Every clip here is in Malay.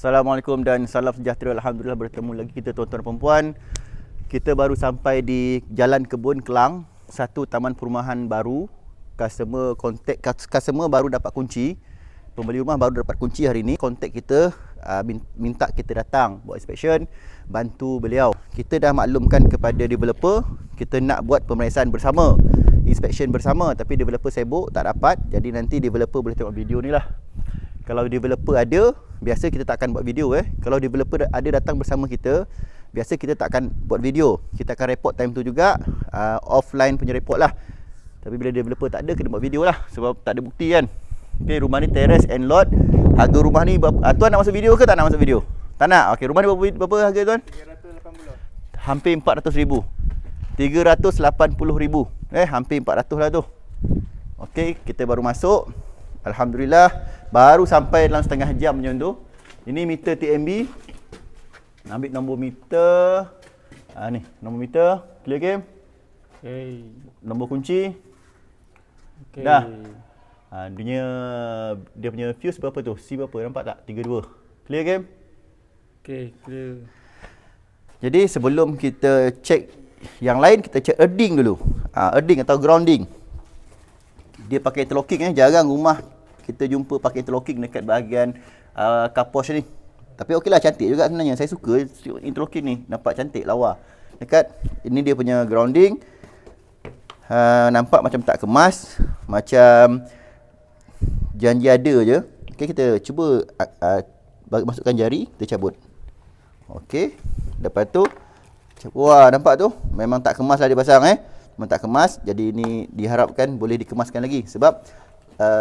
Assalamualaikum dan salam sejahtera. Alhamdulillah bertemu lagi kita tuan-tuan dan puan-puan. Kita baru sampai di Jalan Kebun Kelang, satu taman perumahan baru. Customer baru dapat kunci. Pembeli rumah baru dapat kunci hari ini. Kontak kita, minta kita datang buat inspection, bantu beliau. Kita dah maklumkan kepada developer, kita nak buat pemeriksaan bersama, inspection bersama, tapi developer sibuk tak dapat. Jadi nanti developer boleh tengok video ni lah. Kalau developer ada, biasa kita tak akan buat video. Kalau developer ada datang bersama kita, biasa kita tak akan buat video. Kita akan report time tu juga, offline punya report lah. Tapi bila developer tak ada, kena buat video lah, sebab tak ada bukti kan. Okay, rumah ni terrace and lot. Harga rumah ni tuan nak masuk video ke tak nak masuk video? Tak nak? Okay, rumah ni berapa harga tuan? 380. Hampir 400,000. 380,000. Hampir 400 lah tu. Okay, kita baru masuk. Alhamdulillah, baru sampai dalam setengah jam macam tu. Ini meter TMB. Ambil nombor meter. Ni, nombor meter. Clear game? Okay. Nombor kunci. Okay. Dah. Dia punya fuse berapa tu? C berapa? Nampak tak? 32. Clear game? Okay, clear. Jadi sebelum kita cek yang lain, kita cek earding dulu. Earding atau grounding. Dia pakai interlocking. Jarang rumah kita jumpa pakai interlocking dekat bahagian carport ni. Tapi okeylah, cantik juga sebenarnya. Saya suka interlocking ni. Nampak cantik, lawa. Dekat ini dia punya grounding. Nampak macam tak kemas, macam janji ada je. Okey, kita cuba masukkan jari, kita cabut. Okey. Lepas tu, wah, nampak tu? Memang tak kemas lah dia pasang memang tak kemas. Jadi ini diharapkan boleh dikemaskan lagi. Sebab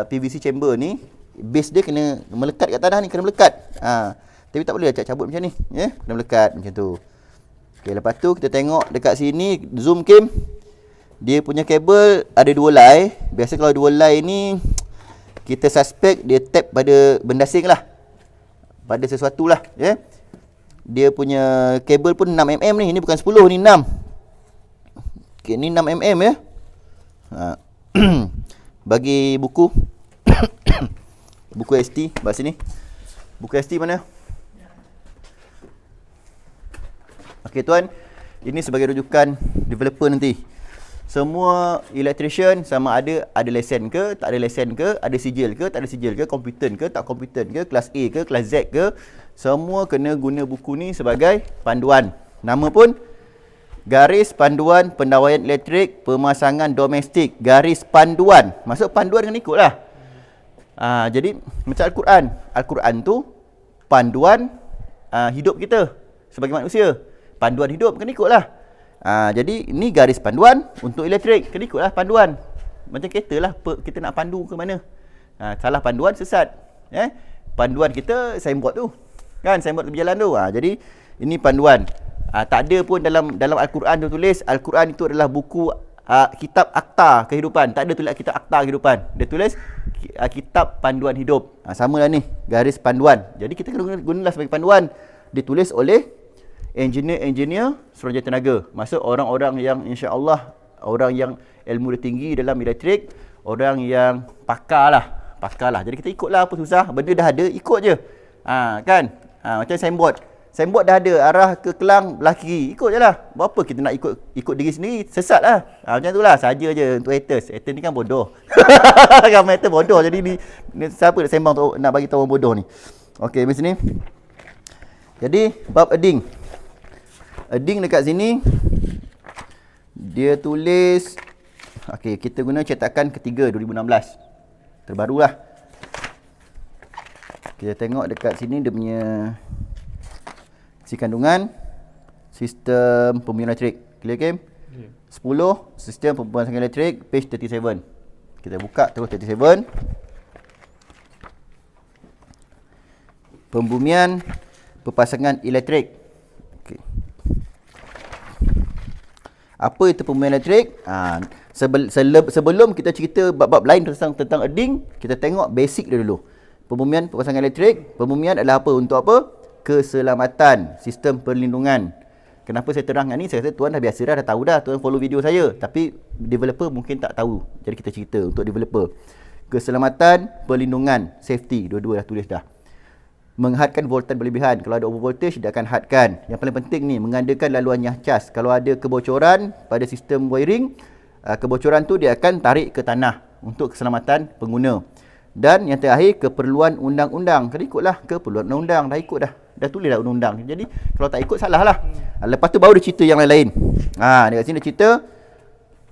PVC chamber ni, base dia kena melekat kat tanah ni, kena melekat. Tapi tak boleh cabut macam ni. Kena melekat macam tu. Okey, lepas tu kita tengok dekat sini, zoom cam. Dia punya kabel ada 2 lay. Biasa kalau 2 lay ni, kita suspect dia tap pada benda asing lah, pada sesuatu lah. Dia punya kabel pun 6mm ni. Ini bukan 10, ni 6. Okay, ni 6mm ya. Bagi buku buku ST kat sini. Buku ST mana? Okey tuan, ini sebagai rujukan developer nanti. Semua electrician sama ada lesen ke, tak ada lesen ke, ada sijil ke, tak ada sijil ke, kompetent ke, tak kompetent ke, kelas A ke, kelas Z ke, semua kena guna buku ni sebagai panduan. Nama pun Garis Panduan Pendawaian Elektrik Pemasangan Domestik. Garis panduan. Maksud panduan kena ikutlah. Jadi macam Al-Quran. Al-Quran tu panduan hidup kita sebagai manusia. Panduan hidup kena ikutlah. Jadi ni garis panduan untuk elektrik, kena ikutlah panduan. Macam kereta lah, kita nak pandu ke mana. Salah panduan, sesat. Panduan kita signboard tu. Kan, signboard tepi jalan tu. Jadi ini panduan. Tak ada pun dalam Al-Quran tu tulis Al-Quran itu adalah buku kitab akta kehidupan. Tak ada tulis kitab akta kehidupan. Dia tulis kitab panduan hidup. Sama lah ni, garis panduan. Jadi kita kena gunalah sebagai panduan. Ditulis oleh engineer Suruhanjaya Tenaga. Maksud orang-orang yang insya-Allah, orang yang ilmu dia tinggi dalam elektrik, orang yang pakar lah. Jadi kita ikutlah, apa susah. Benda dah ada, ikut je. Kan? Macam signboard. Signboard dah ada, arah ke Kelang, belah kiri. Ikut je lah. Berapa kita nak ikut diri sendiri, sesat lah. Macam tu lah, saja je untuk haters. Haters ni kan bodoh. Ramai haters bodoh. Jadi ni siapa nak sembang nak bagi tahu orang bodoh ni. Okey, di sini. Jadi, bab earding. Earding dekat sini, dia tulis, okey, kita guna cetakan ketiga 2016. Terbarulah. Kita tengok dekat sini dia punya isi kandungan, sistem pembinaan elektrik. Clear game? 10, sistem pemasangan elektrik, page 37. Kita buka terus 37. Pembumian pemasangan elektrik. Okey. Apa itu pembumian elektrik? Sebelum kita cerita bab-bab lain tentang earding, kita tengok basic dia dulu. Pembumian pemasangan elektrik, pembumian adalah apa? Untuk apa? Keselamatan, sistem perlindungan. Kenapa saya terangkan ni? Saya rasa tuan dah biasa dah tahu dah, tuan follow video saya. Tapi developer mungkin tak tahu. Jadi kita cerita untuk developer. Keselamatan, perlindungan, safety, dua-dua dah tulis dah. menghadkan voltage berlebihan. Kalau ada overvoltage, dia akan hadkan. Yang paling penting ni, mengadakan laluan yang cas. Kalau ada kebocoran pada sistem wiring, kebocoran tu dia akan tarik ke tanah untuk keselamatan pengguna. Dan yang terakhir, keperluan undang-undang. Kena ikutlah keperluan undang-undang. Dah ikut dah. Dah tulis dah undang-undang. Jadi kalau tak ikut, salah lah. Lepas tu baru dia cerita yang lain-lain. Dekat sini dia cerita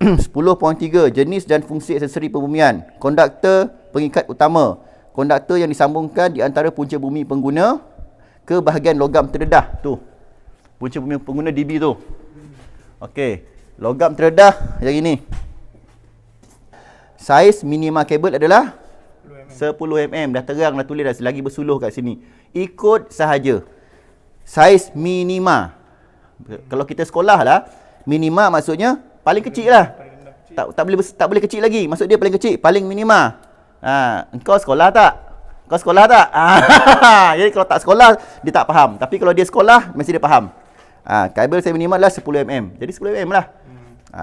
10.3 jenis dan fungsi aksesori pembumian. Konduktor pengikat utama. Konduktor yang disambungkan di antara punca bumi pengguna ke bahagian logam terdedah. Tu. Punca bumi pengguna DB tu. Okey. Logam terdedah yang ini. Saiz minima kabel adalah 10 mm. Dah terang, dah tulis dah. Lagi bersuluh kat sini. Ikut sahaja. Saiz minima. Kalau kita sekolah lah, minima maksudnya paling kecil lah. Tak boleh kecil lagi. Maksud dia paling kecil, paling minima. Engkau sekolah tak? Kau sekolah tak? Jadi kalau tak sekolah, dia tak faham. Tapi kalau dia sekolah, mesti dia faham. Kabel saya minima adalah 10 mm. Jadi 10 mm lah.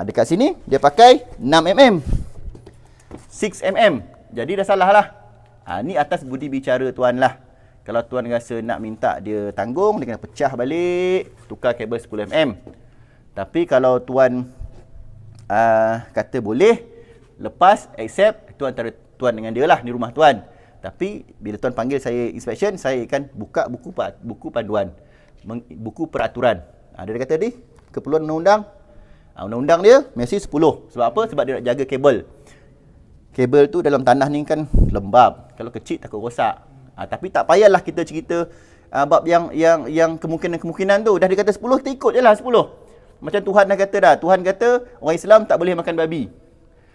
Dekat sini, dia pakai 6 mm. 6 mm. Jadi dah salah lah. Ni atas budi bicara tuan lah. Kalau tuan rasa nak minta dia tanggung, dia kena pecah balik, tukar kabel 10 mm. Tapi kalau tuan kata boleh, lepas, accept, itu antara tuan dengan dia lah, ni rumah tuan. Tapi bila tuan panggil saya inspection, saya akan buka buku panduan, buku peraturan. Dia kata tadi, keperluan undang-undang. Undang-undang dia mesti 10. Sebab apa? Sebab dia nak jaga kabel. Kabel tu dalam tanah ni kan lembab. Kalau kecil takut rosak. Tapi tak payahlah kita cerita bab yang kemungkinan-kemungkinan tu. Dah dia kata 10, kita ikut je lah 10. Macam Tuhan dah kata dah. Tuhan kata orang Islam tak boleh makan babi.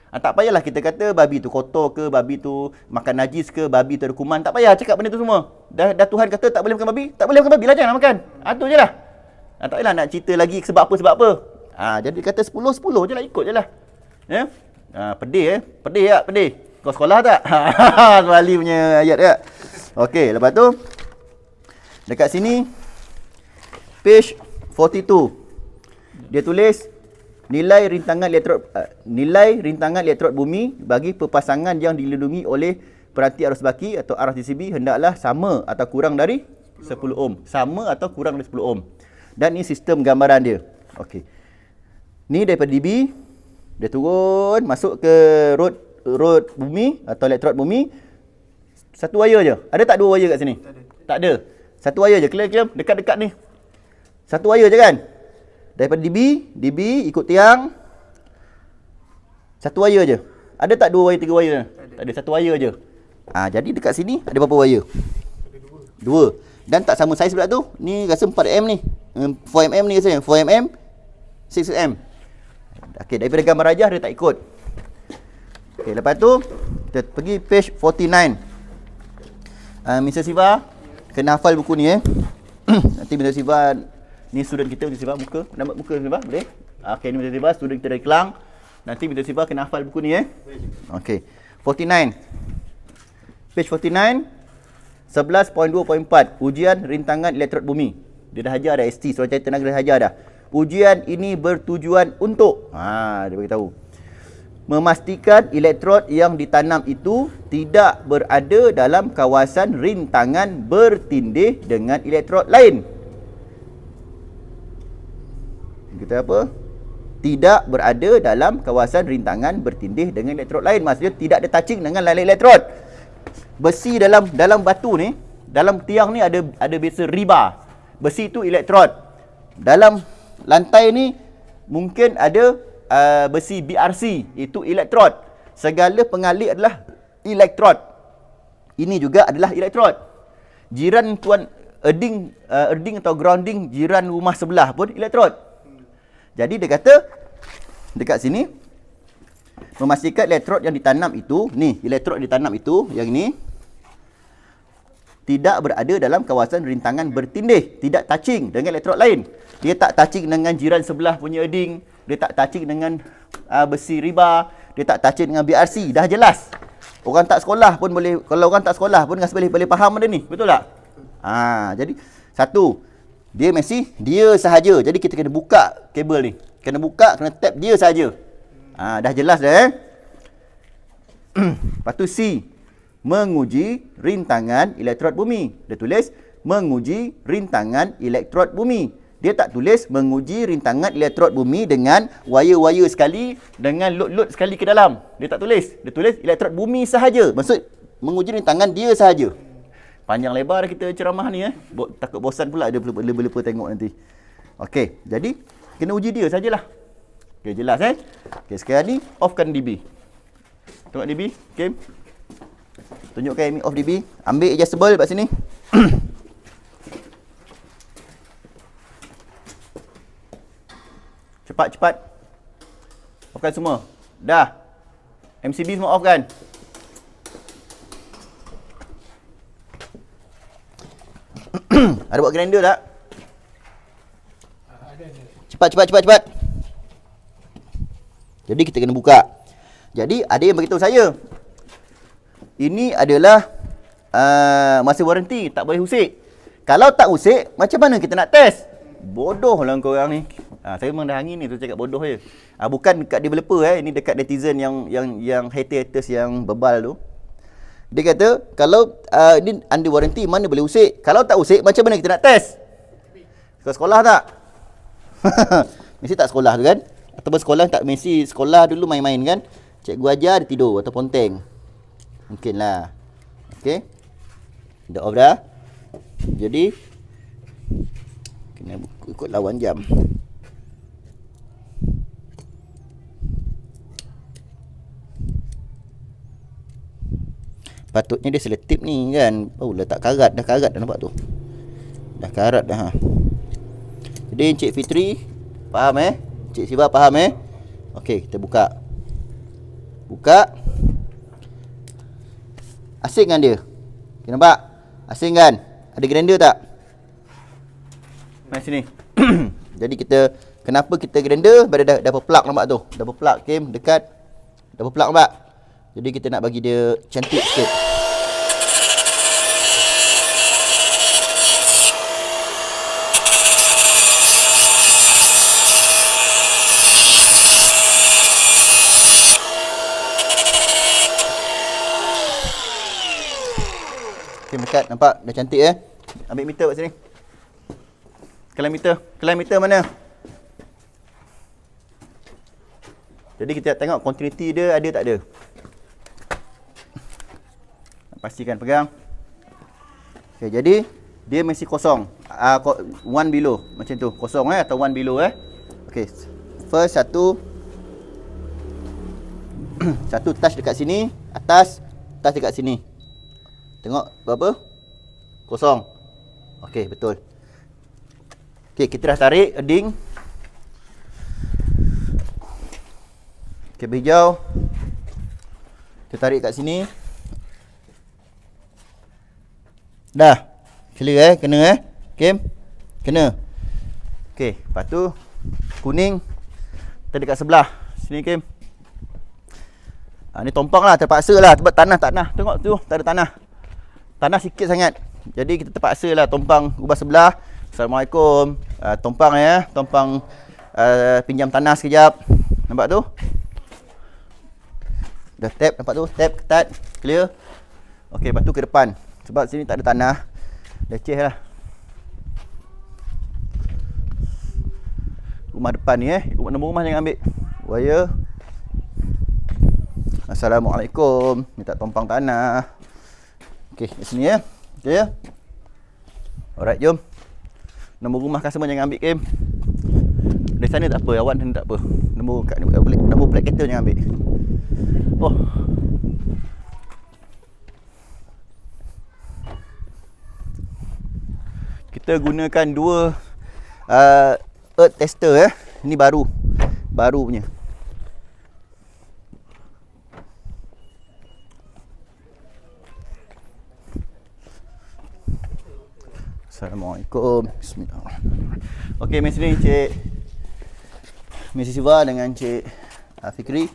Tak payahlah kita kata babi tu kotor ke, babi tu makan najis ke, babi tu ada kuman. Tak payah cakap benda tu semua. Dah Tuhan kata tak boleh makan babi, tak boleh makan babi lah, jangan makan. Tu je lah. Tak payahlah nak cerita lagi sebab apa. Jadi kata 10 je lah, ikut je lah. Ya? Pedih Pedih. Kau sekolah tak? Wali punya ayat tak? Okey, lepas tu dekat sini page 42. Dia tulis nilai rintangan elektrod bumi bagi perpasangan yang dilindungi oleh peranti arus baki atau RCCB hendaklah sama atau kurang dari 10 ohm. Sama atau kurang dari 10 ohm. Dan ini sistem gambaran dia. Okey. Ni daripada DB, dia turun masuk ke road bumi atau elektrod bumi. Satu wire je. Ada tak dua wire kat sini? Tak ada. Satu wire je. Clear dekat-dekat ni. Satu wire je kan? Daripada DB ikut tiang. Satu wire je. Ada tak dua wire, tiga wire? Tak ada. Satu wire je. Jadi dekat sini ada berapa wire? Ada dua. Dan tak sama saiz pula tu. Ni rasa 4mm ni. 4mm ni rasanya. 4mm, 6mm. Okey, daripada gambar rajah dia tak ikut. Okey, lepas tu kita pergi page 49. Mr. Siva kena hafal buku ni Nanti Mr. Siva ni student kita, Mr. Siva nama muka Mr. Siva boleh? Okey, ni Mr. Siva student kita dari Kelang. Nanti Mr. Siva kena hafal buku ni Okey. 49. Page 49 11.2.4 ujian rintangan elektrod bumi. Dia dah ajar dah ST, Suruh Cahaya Tenaga dah ajar dah. Ujian ini bertujuan untuk dia beritahu memastikan elektrod yang ditanam itu tidak berada dalam kawasan rintangan bertindih dengan elektrod lain. Kita apa? Tidak berada dalam kawasan rintangan bertindih dengan elektrod lain. Maksudnya tidak ada touching dengan lain-lain elektrod. Besi dalam batu ni, dalam tiang ni ada biasa riba. Besi itu elektrod. Dalam lantai ni mungkin ada besi BRC, itu elektrod. Segala pengalih adalah elektrod. Ini juga adalah elektrod. Jiran tuan erding atau grounding jiran rumah sebelah pun elektrod. Jadi dia kata dekat sini memastikan elektrod yang ditanam itu, ni elektrod yang ditanam itu yang ini tidak berada dalam kawasan rintangan bertindih, tidak touching dengan elektrod lain. Dia tak touching dengan jiran sebelah punya erding, dia tak touching dengan besi riba, dia tak touching dengan BRC. Dah jelas. Orang tak sekolah pun boleh, kalau orang tak sekolah pun rasa boleh faham benda ni. Betul tak? Jadi satu, dia mesti dia sahaja. Jadi kita kena buka kabel ni. Kena buka, kena tap dia sahaja. Dah jelas dah Lepas tu C. menguji rintangan elektrod bumi. Dia tulis menguji rintangan elektrod bumi. Dia tak tulis menguji rintangan elektrod bumi dengan wire-wire sekali, dengan load-load sekali ke dalam. Dia tak tulis. Dia tulis elektrod bumi sahaja. Maksud menguji rintangan dia sahaja. Panjang lebar kita ceramah ni takut bosan pula dia lupa tengok nanti. Okey, jadi kena uji dia sajalah. Okey, jelas Okey, sekarang ni offkan DB. Tengok DB, okey. Tunjukkan Amy off DB. Ambil adjustable kat sini. Cepat. Offkan semua. Dah. MCB semua off kan? Ada buat grinder tak? Cepat. Jadi kita kena buka. Jadi ada yang beritahu saya, ini adalah masa waranti, tak boleh usik. Kalau tak usik, macam mana kita nak test? Bodoh lah korang ni. Saya memang dah angin ni, tu cakap bodoh je. Bukan dekat developer ini dekat netizen yang haters yang bebal tu. Dia kata, kalau ini under warranty, mana boleh usik? Kalau tak usik, macam mana kita nak test? Kau sekolah tak? Mesti tak sekolah tu kan? Ataupun sekolah tak mesti sekolah dulu main-main kan? Cikgu ajar, dia tidur atau ponteng. Mungkin lah. Okay. Dah off dah. Jadi, kena ikut lawan jam. Patutnya dia selektif ni kan. Oh, letak karat dah nampak tu. Dah karat dah. Jadi Encik Fitri faham Encik Siva faham Okey, kita buka. Asing kan dia? Okay, nampak? Asing kan? Ada grinder tak? Mari sini. Jadi kita, kenapa kita grinder? Pada double plug nampak tu. Double plug Kim dekat. Double plug nampak? Jadi kita nak bagi dia cantik sikit. Okay, dekat nampak dah cantik Ambil meter kat sini. Kelain meter mana? Jadi kita tengok continuity dia ada tak ada. Pastikan pegang. Okay, jadi dia mesti kosong. One below macam tu. Kosong atau one below Okay. First satu touch dekat sini, atas, touch dekat sini. Tengok berapa? Kosong. Okey, betul. Okey, kita dah tarik ading. Kabel hijau. Kita tarik kat sini. Dah. Clear kena Kim? Kena. Okey, lepas tu kuning kita dekat sebelah. Sini Kim. Ni tompang lah, terpaksa lah sebab tanah. Tengok tu, tak ada tanah. Tanah sikit sangat. Jadi kita terpaksa lah tompang ubah sebelah. Assalamualaikum. Tompang tompang pinjam tanah sekejap. Nampak tu? Dah tap, nampak tu? Tap, ketat, clear. Okey, lepas tu ke depan. Sebab sini tak ada tanah. Leceh lah. Rumah depan ni nombor rumah jangan ambil. Wire. Assalamualaikum. Minta tompang tanah. Okey, di sini Okey Alright, jom. Nombor rumah customer jangan ambil Kim. Dari sana tak apa, awak tak apa. Nombor plate kereta jangan ambil. Oh. Kita gunakan dua earth tester Ini baru punya. Assalamualaikum. Bismillahirrahmanirrahim. Okey, mari sini Mrs. Siva dengan Cik Fikri.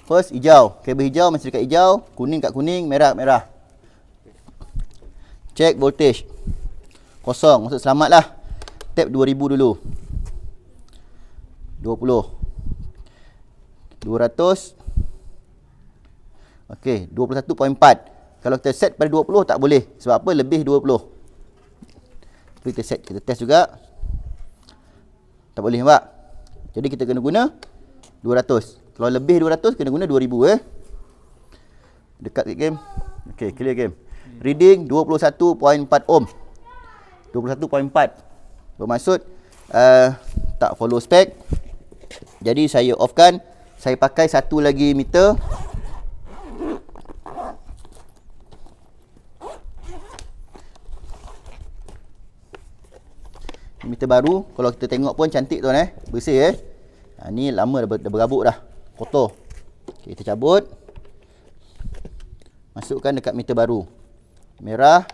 First hijau, kabel hijau masih dekat hijau, kuning kat kuning, merah kat merah. Check voltage. Kosong, maksud selamatlah. Tap 2000 dulu. 20. 200. Okey, 21.4. Kalau kita set pada 20 tak boleh. Sebab apa? Lebih 20. Kita set, kita test juga. Tak boleh nampak? Jadi kita kena guna 200. Kalau lebih 200 kena guna 2000 Dekat sikit game. Okey, clear game. Reading 21.4 ohm. 21.4. Bermaksud tak follow spec. Jadi saya offkan. Saya pakai satu lagi meter. Meter baru. Kalau kita tengok pun cantik tuan bersih ni lama dah berabuk dah. Kotor. Okay, kita cabut. Masukkan dekat meter baru. Merah.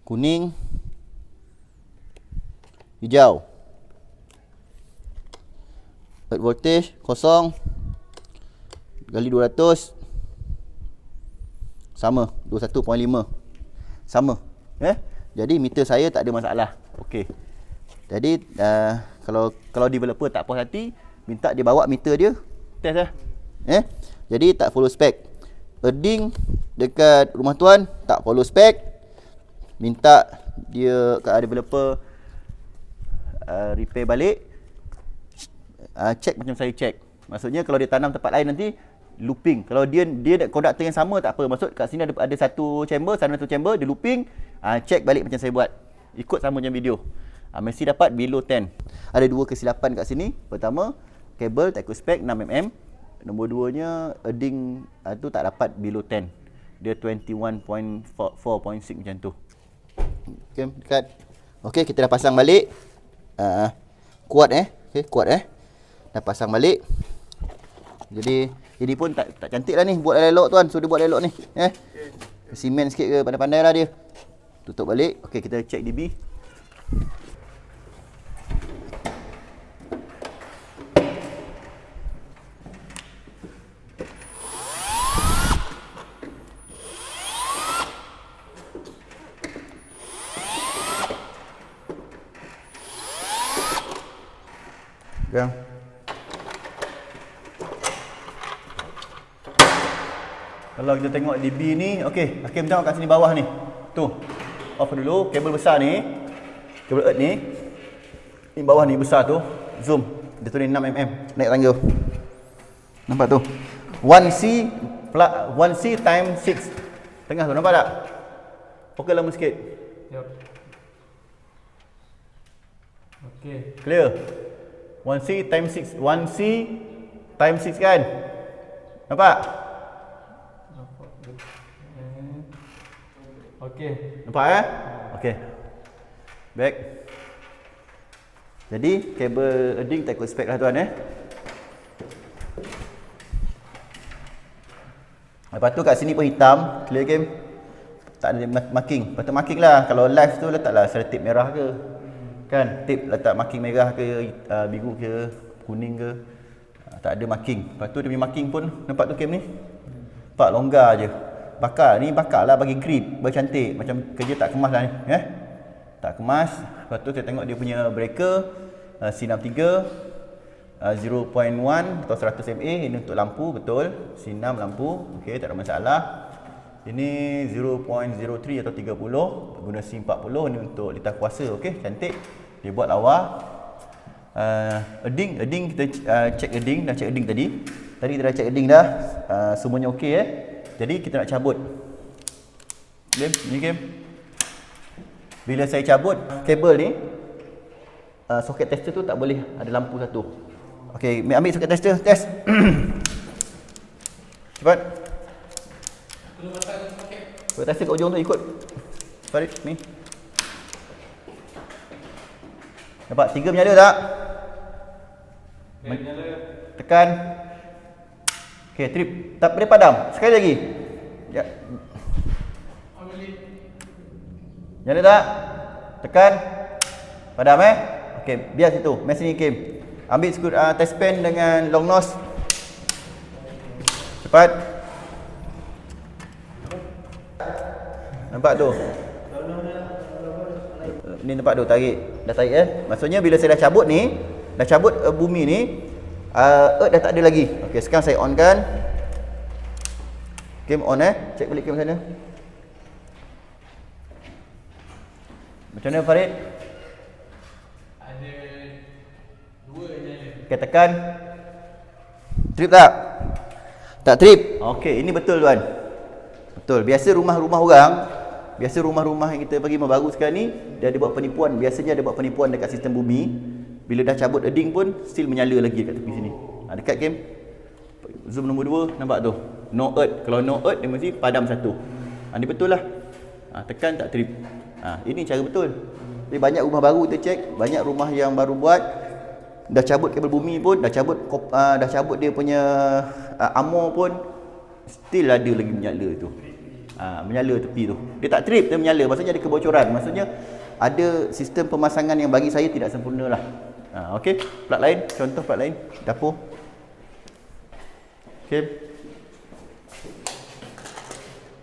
Kuning. Hijau. Bad voltage kosong. Kali 200. Sama 21.5. Sama. Jadi meter saya tak ada masalah. Okey. Jadi kalau developer tak puas hati, minta dia bawa meter dia test lah. Jadi tak follow spec. Earding dekat rumah tuan tak follow spec. Minta dia kat developer repair balik. Check macam saya check. Maksudnya kalau dia tanam tempat lain nanti looping. Kalau dia konduktor yang sama tak apa. Maksud kat sini ada satu chamber, sana satu chamber, dia looping. Check balik macam saya buat. Ikut sama macam video. Mesti dapat below 10. Ada dua kesilapan kat sini. Pertama, kabel tak ikut spec 6mm. Nombor duanya, earding tu tak dapat below 10. Dia 21.4.6 macam tu. Okey, dekat. Okey, kita dah pasang balik. Kuat okey, kuat dah pasang balik. Jadi ini pun tak cantik lah ni. Buat elok tuan. So dia buat elok ni. Simen sikit ke, pandai-pandai lah dia. Tutup balik. Okey, kita check DB. Gang. Kalau kita tengok DB ni, okey, Hakim tengok kat sini bawah ni. Tu. Off dulu, kabel besar ni. Kabel earth ni. Ni bawah ni besar tu. Zoom. Dia tulis 6mm naik tangga. Nampak tu? 1C times 6. Tengah tu nampak tak? Fokus lama sikit. Yep. Okey. Clear. 1C times 6. 1C times 6 kan? Nampak? Okey. Nampak Okey. Back. Jadi kabel earding tak ikut spec lah tuan Lepas tu kat sini pun hitam. Clear game. Tak ada marking. Patut marking lah. Kalau live tu letaklah selotip merah ke. Kan? Tip letak marking merah ke, biru ke, kuning ke. Tak ada marking. Lepas tu dia punya marking pun nampak tu cam ni. Nampak longgar je. Bakar. Ni bakar lah bagi grip. Bercantik. Macam kerja tak kemas lah ni. Tak kemas. Lepas tu kita tengok dia punya breaker. C63. 0.1 atau 100 mA. Ini untuk lampu. Betul. C6 lampu. Okey, tak ada masalah. Ini 0.03 atau 30. Guna C40. Ini untuk litar kuasa. Okey, cantik. Dia buat lawa. Earding kita check earding. Dah check earding tadi. Tadi kita dah check earding dah. Semuanya okey Jadi kita nak cabut. Game, ni game. Bila saya cabut kabel ni, soket tester tu tak boleh ada lampu satu. Okey, ambil soket tester, test. Cepat. Soket tester kat ujung tu ikut. Farid ni. Nampak 3 menyala tak? Menyala. Tekan. Okey, trip. Tak boleh padam. Sekali lagi. Ya. Nyala tak? Tekan. Padam Okey, biar situ. Mesin ni Kim. Ambil test pen dengan long nose. Cepat. Nampak tu? Ni nampak tu, tarik. Dah tarik Maksudnya bila saya dah cabut ni, dah cabut bumi ni, earth dah tak ada lagi. Okey, sekarang saya on kan. Game on Check balik game sana. Macam mana Farid? Ada 2 nyala. Okay, tekan. Trip tak? Tak trip. Okey, ini betul tuan. Betul. Biasa rumah-rumah orang, biasa rumah-rumah yang kita bagi baru sekarang ni, dia ada buat penipuan. Biasanya ada buat penipuan dekat sistem bumi. Bila dah cabut earding pun still menyala lagi dekat tepi sini. Dekat game. Zoom nombor 2, nampak tu. No earth. Kalau no earth dia mesti padam satu. Ini betul lah. Tekan tak trip. Ini cara betul. Jadi banyak rumah baru kita cek, banyak rumah yang baru buat dah cabut kabel bumi pun, dah cabut dia punya armor pun still ada lagi menyala tu. Menyala tepi tu. Dia tak trip, dia menyala. Maksudnya ada kebocoran. Maksudnya ada sistem pemasangan yang bagi saya tidak sempurna lah. Okey, plug lain, contoh plug lain, dapur. Okey.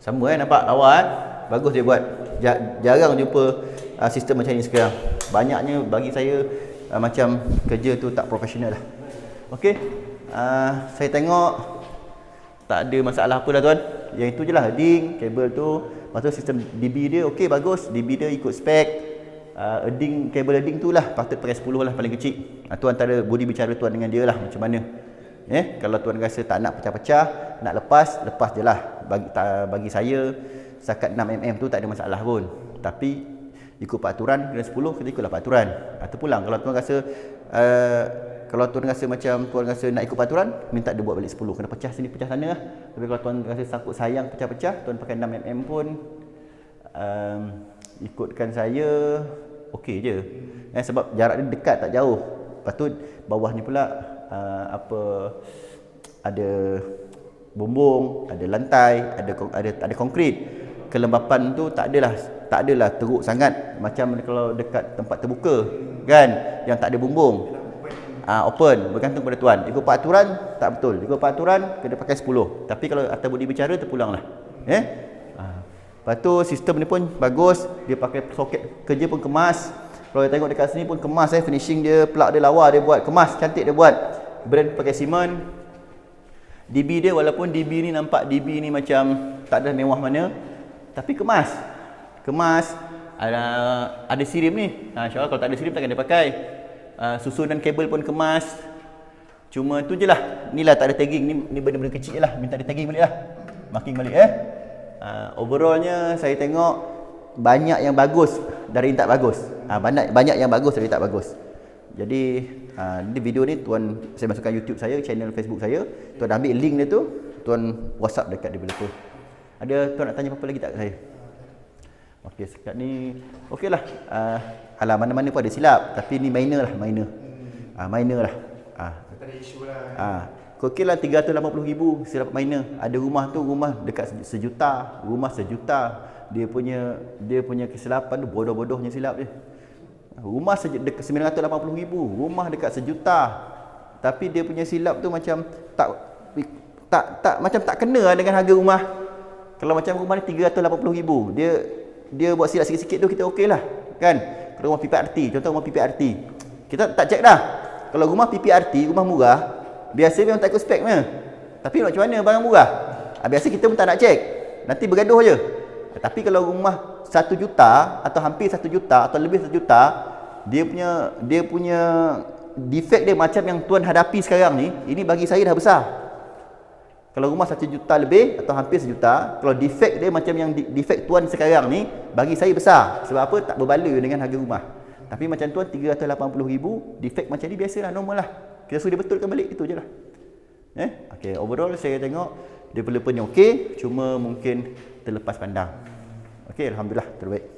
Sama nampak lawa bagus dia buat. Jarang jumpa sistem macam ni sekarang. Banyaknya bagi saya macam kerja tu tak profesional lah. Okey. Saya tengok tak ada masalah apa dah tuan. Yang itu je lah, earding, kabel tu. Lepas tu sistem DB dia okey, bagus. DB dia ikut spek. Earding, kabel earding tu lah patut pakai 10 lah paling kecil. Tuan antara budi bicara tuan dengan dia lah macam mana. Kalau tuan rasa tak nak pecah-pecah, nak lepas je lah. Bagi saya setakat 6mm tu tak ada masalah pun. Tapi ikut peraturan kena 10, kita ikutlah peraturan. Atau pulang kalau tuan rasa macam tuan rasa nak ikut peraturan, minta dia buat balik 10. Kena pecah sini, pecah sana lah. Tapi kalau tuan rasa sangkut sayang pecah-pecah, tuan pakai 6mm pun ikutkan saya okey je. Sebab jarak dia dekat tak jauh. Lepas tu bawah ni pula ada bumbung, ada lantai, ada konkrit. Kelembapan tu tak adalah teruk sangat macam kalau dekat tempat terbuka kan, yang tak ada bumbung. Open, bergantung pada tuan. Ikut peraturan tak betul. Ikut peraturan kena pakai 10. Tapi kalau atas budi bicara terpulanglah. Lepas tu sistem ni pun bagus, dia pakai soket kerja pun kemas. Kalau kita tengok dekat sini pun kemas finishing dia, plug dia lawa dia buat, kemas cantik dia buat. Brand pakai simen. DB dia walaupun DB ni nampak DB ni macam tak ada mewah mana, tapi kemas. Ada sirim ni. InsyaAllah kalau tak ada sirim takkan dia pakai. Susunan kabel pun kemas. Cuma tu je lah. Ni lah tak ada tagging. Ni benda-benda kecil je lah. Minta dia tagging balik lah. Marking balik overallnya saya tengok banyak yang bagus dari yang tak bagus. Banyak yang bagus dari tak bagus. Jadi di video ni saya masukkan YouTube saya, channel Facebook saya. Tuan ambil link dia tu, tuan WhatsApp dekat developer. Ada tuan nak tanya apa-apa lagi tak kat saya? Okey, sekat ni okeylah. Mana-mana pun ada silap, tapi ni minor lah. Minor lah. Tak ada isu lah. Okeylah 380,000 silap minor. Ada rumah dekat sejuta, rumah sejuta. Dia punya kesilapan tu bodoh-bodohnya silap dia. Rumah dekat 980,000, rumah dekat sejuta. Tapi dia punya silap tu macam macam tak kena dengan harga rumah. Kalau macam rumah ni 380,000, dia buat silap sikit-sikit tu kita okeylah, kan? Kalau rumah PPRT, contoh rumah PPRT, kita tak cek dah. Kalau rumah PPRT, rumah murah, biasa memang tak ikut spek punya. Tapi macam mana barang murah? Biasa kita pun tak nak cek. Nanti bergaduh je. Tapi kalau rumah 1 juta atau hampir 1 juta atau lebih 1 juta, dia punya defect dia macam yang tuan hadapi sekarang ni, ini bagi saya dah besar. Kalau rumah 1 juta lebih atau hampir 1 juta, kalau defect dia macam yang defect tuan sekarang ni, bagi saya besar. Sebab apa? Tak berbala dengan harga rumah. Tapi macam tuan 380,000, defect macam ni biasalah, normal lah. Kita suruh dia betulkan balik, itu je lah. Okay, overall saya tengok developer ni okey, cuma mungkin terlepas pandang. Okey, alhamdulillah terbaik.